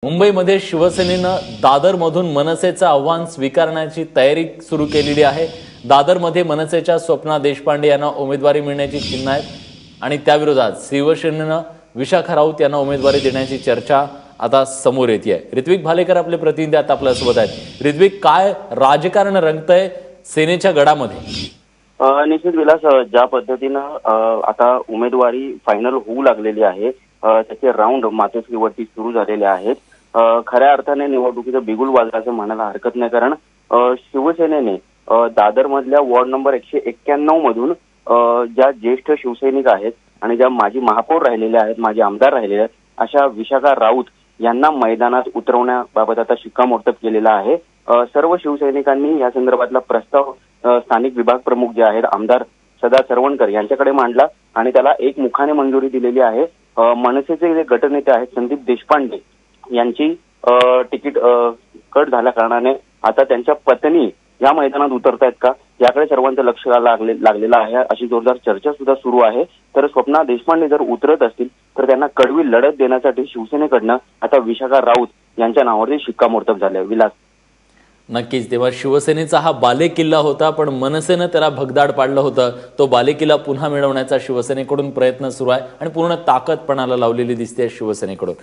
मुंबईमध्ये शिवसेनेनं दादरमधून मनसेचं आव्हान स्वीकारण्याची तयारी सुरू केलेली आहे। दादरमध्ये मनसेच्या स्वप्ना देशपांडे यांना उमेदवारी मिळण्याची चिन्ह आहेत आणि त्याविरोधात शिवसेनेनं विशाखा राऊत यांना उमेदवारी देण्याची चर्चा आता समोर येते आहे। ऋत्विक भालेकर आपले प्रतिनिधी आता आपल्यासोबत आहेत। ऋत्विक, काय राजकारण रंगतंय सेनेच्या गडामध्ये? निश्चित विलास, ज्या पद्धतीनं आता उमेदवारी फायनल होऊ लागलेली आहे, त्याचे राऊंड मातोश्रीवरती सुरू झालेले आहेत। खऱ्या अर्थाने निवडणुकीचं बिगुल वाजल्याचं म्हणायला हरकत नाही, कारण शिवसेनेने दादर मधल्या वॉर्ड नंबर 191 मधून ज्या ज्येष्ठ शिवसैनिक आहेत आणि ज्या माजी महापौर राहिलेले आहेत, माजी आमदार राहिलेले आहेत, अशा विशाखा राऊत यांना मैदानात उतरवण्याबाबत आता शिक्कामोर्तब केलेला आहे। सर्व शिवसैनिकांनी या संदर्भातला प्रस्ताव स्थानिक विभाग प्रमुख जे आहेत आमदार सदा सरवणकर यांच्याकडे मांडला आणि त्याला एकमुखाने मंजुरी दिलेली आहे। मनसेचे जे गटनेते आहेत संदीप देशपांडे यांची तिकीट कट झाल्या कारणाने आता त्यांच्या पत्नी या मैदानात उतरतायत का, याकडे सर्वांचं लक्ष लागलेलं आहे। अशी जोरदार चर्चा सुद्धा सुरू आहे। तर स्वप्ना देशपांडे जर उतरत असतील तर त्यांना कडवी लढत देण्यासाठी शिवसेनेकडनं आता विशाखा राऊत यांच्या नावावरती शिक्कामोर्तब झाले। विलास, नक्कीच, तेव्हा शिवसेनेचा हा बालेकिल्ला होता, पण मनसेनं त्याला भगदाड पाडलं होतं। तो बालेकिल्ला पुन्हा मिळवण्याचा शिवसेनेकडून प्रयत्न सुरू आहे आणि पूर्ण ताकद पणाला लावलेली दिसते शिवसेनेकडून।